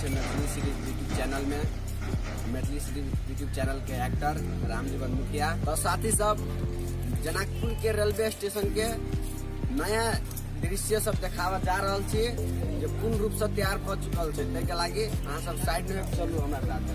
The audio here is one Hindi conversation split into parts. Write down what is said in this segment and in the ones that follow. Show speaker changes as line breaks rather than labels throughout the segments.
छे मैथिली सीरीज यूट्यूब चैनल में। मैथिली सीरीज यूट्यूब चैनल के एक्टर रामजीवन मुखिया। तो साथी सब जनकपुर के रेलवे स्टेशन के नया दृश्य सब देखावा जा रहा छे, जो पूर्ण रूप से तैयार भ चुकल छे। तै के लागी अहाँ सब साइड में चलू हमरा साथ।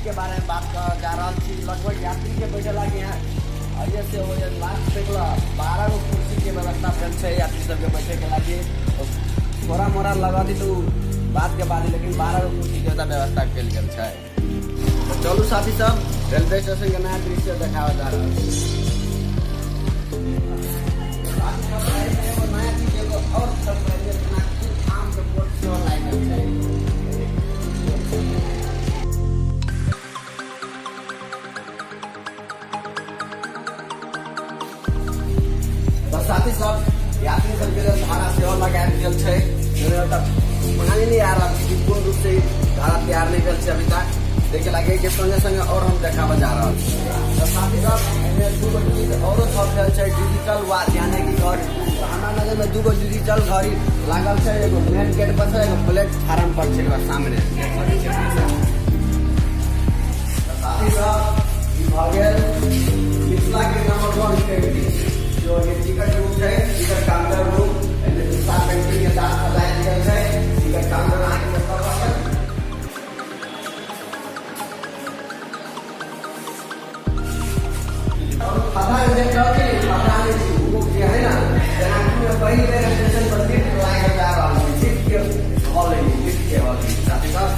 के बारे में बात कर जा रहा थी। लगभग यात्री के बैठे लगे हैं आइए से वो लास्ट तक 12 गो कुर्सी के व्यवस्था भेल है यात्री सब के बैठे के लगे। थोड़ा मोड़ा लगा दी तो बात के बाद, लेकिन 12 गो कुर्सी के व्यवस्था कल गेल है। तो चलू साथी सब रेलवे स्टेशन के नया दृश्य देखावा जा रहा है। नया चीज और सब आम के पोर्ट से लाइन है। साथी सब यात्री सब के धारा सेवा लगायल गेल छै। पानी नहीं आ रहा कि पूर्ण रूप से धारा तैयार नहीं भेल छै अभी तक। देखे लगे कि संगे संगे और हम देखावा जा रहा है। तो साथी सब दूगो चीज और सब भेल छै, डिजिटल वॉच यानी कि घर हमरा नगर में दूगो डिजिटल घड़ी लागल छै। एगो मेन गेट पर छै, एगो प्लेटफार्म पर छै सामने। साथी सब ई भ गेल मिथिला के नंबर 1 एक्टिविटी जो ये टिकट रूम है, टिकट काउंटर रूम साथ पेंटिंग के साथ सजाया गया है। टिकट काउंटर आगे में पड़ा है। और पता नहीं वो क्या है ना, जनकपुर में पहले स्टेशन पर लिफ्ट लगाया जा रहा है। लिफ्ट के हॉल है, लिफ्ट के हॉल साथी साहब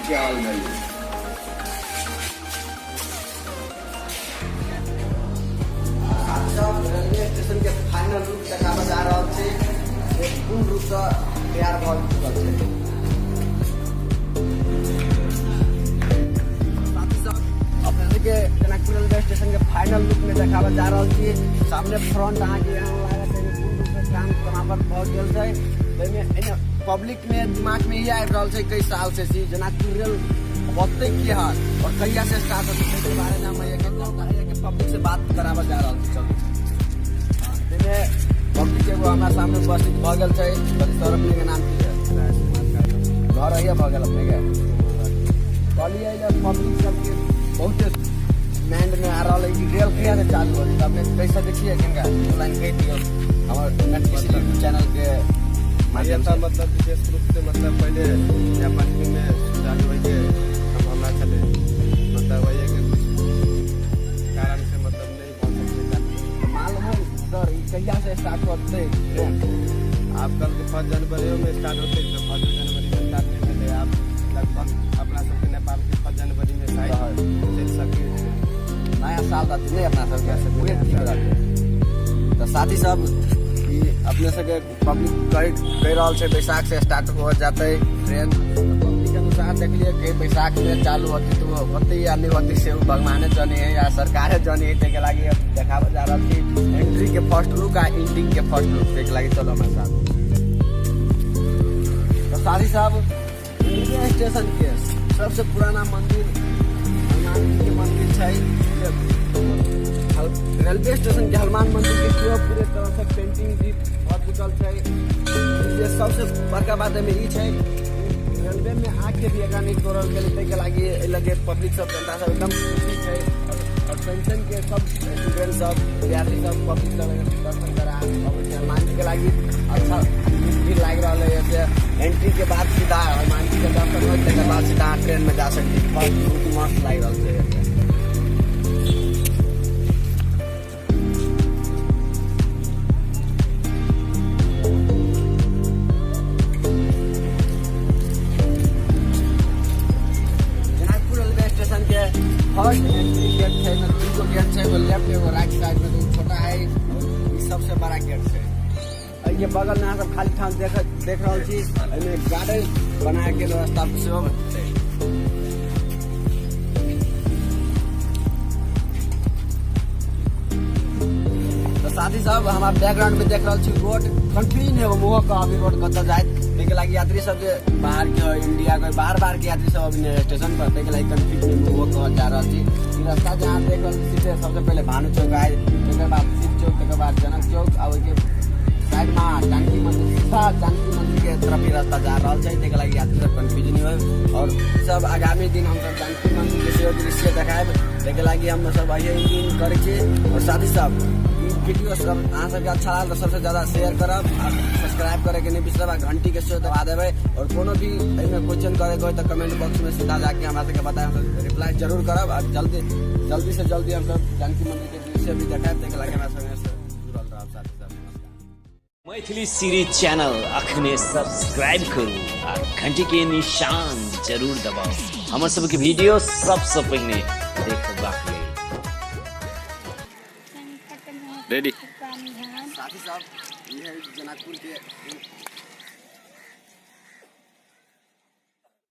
क्या हाल है। रेलवे स्टेशन के फाइनल रूप देखावा जा रहा है। पूर्ण रूप से तैयार भ चुकल है। अपने के जनकपुर रेलवे स्टेशन के फाइनल रूप में देखावा जा रहा है। सामने फ्रंट अहाँ के लागत है पूर्ण रूप से काम बराबर भ गेल है। पब्लिक में दिमाग में ये आ रहा है कई साल से जनकपुर रेल होते की है और कहिया से स्टार्ट होते के बारे में मैं पब्लिक से बात करावा जा रहा हूँ। चलो पब्लिक एगो हमारे सामने उपस्थित भ गेल है। सर अपने के नाम की है, घर है भ गेल अपने के कहलिए पब्लिक सबके बहुत माइंड में आ रहा है कि रेल कहिया से चालू हो। अपने कैसे देखिए किनका ऑनलाइन कह दियो हमारे मैथिली चैनल के माध्यम से।
मतलब विशेष रूप से मतलब पहले जापान में चालू हुई के हमारा चले मतलब वही के कारण से मतलब नहीं पहुंच सकते।
मालूम है सर कहिया से स्टार्ट होते ट्रेन?
आप कल के 1 जनवरी में स्टार्ट होते तो 1 जनवरी में स्टार्ट नहीं मिले। आप लगभग अपना सबके नेपाल के 1 जनवरी में शायद चल सके।
नया साल का दिन अपना सबके। तो साथी सब अपने सबके पब्लिक कह रहा है बैसाख से स्टार्ट हो जाते ट्रेन। पब्लिक के अनुसार देख लिए कि बैसाख में चालू होती तो होती या नहीं होती से भगवान जाने है या सरकार जाने है। के लागी देखावा जा रहा थी एंट्री के फर्स्ट लुक आ एंडिंग के फर्स्ट लुक के लागी। चलो हमारे साथ। तो साथी साहब रेलवे स्टेशन के सबसे पुराना मंदिर हनुमान जी के मंदिर है। रेलवे स्टेशन के हनुमान मंदिर के पूरे तरह से पेंटिंग भी बहुत चुकल है। ये सबसे बड़का बात में ई है रेलवे में आके भी अगर नहीं तोड़ल गए के लागी लगे पब्लिक सब जनता सब एकदम खुशी है। और पेंशन के सब स्टूडेंट सब विद्यार्थी सब पब्लिक सब दर्शन करा हनुमान जी के लागी अच्छा भीड़ लग रहा है। एंट्री के बाद सीधा हनुमान जी के दर्शन होने के बाद सीधा ट्रेन में जा सकती मस्त लग रहा है। फर्स्ट एंट्री गेट है, 2 गेट है, एगो लेफ्ट एगो राइट साइड में। तो छोटा है के बगल में अहाँ सब खाली ठाम देख रहल छी, एहिमे गार्डन बनाए के व्यवस्था सेहो छै। तो साथी साहब हमारा बैकग्राउंड में देख रहल छी रोड कंटिन्यू है, मुँह का अभी रोड कतऽ जाए ताहिके लागि यात्री सब जे बाहर के हो, इंडिया के बाहर के यात्री सब अभी स्टेशन पर ताहिके लागि कंटिन्यू मुँह कहल जा रहल छी। ई रास्ता जहाँ देख रहल छी सीधे सबसे पहले भानु चौक आए, तकर बाद शिव चौक, तकर बाद जनक चौक, आ ओहिके साइड में जानकी मंदिर, सीधा जानकी मंदिर के तरफ ही रास्ता जा रहा है, ताहिके लागि यात्री सब कंफ्यूजन नहीं हो। और सब आगामी दिन हम सब जानकी मंदिर के सेहो दृश्य देखाएब, ताहिके लागि हम सब यही करै छी। और साथ ही साथ वीडियो सब अहाँ सबके अच्छा लागल तो सबसे ज्यादा शेयर करब, सब्सक्राइब करे के नहीं बिसरब, घंटी के सेहो दबा देबै। और कोनो भी एहिमे क्वेश्चन करे हो तो कमेंट बॉक्स में सीधा जाके हमरा सबके बताएं, हम रिप्लाई जरूर करब। और जल्दी से जल्दी हम सब जानकी मंदिर के दृश्य भी देखाएब, ताहिके लागि हमरा सबसे जुड़ल रहब साथी सब।
मैथिली सीरीज चैनल अखने सब्सक्राइब करू आ घंटी के निशान जरूर दबाओ, हमर सबके वीडियो सबसे पहले देखबाक लेल।
रेडी
साथी साहब ये है जनकपुर के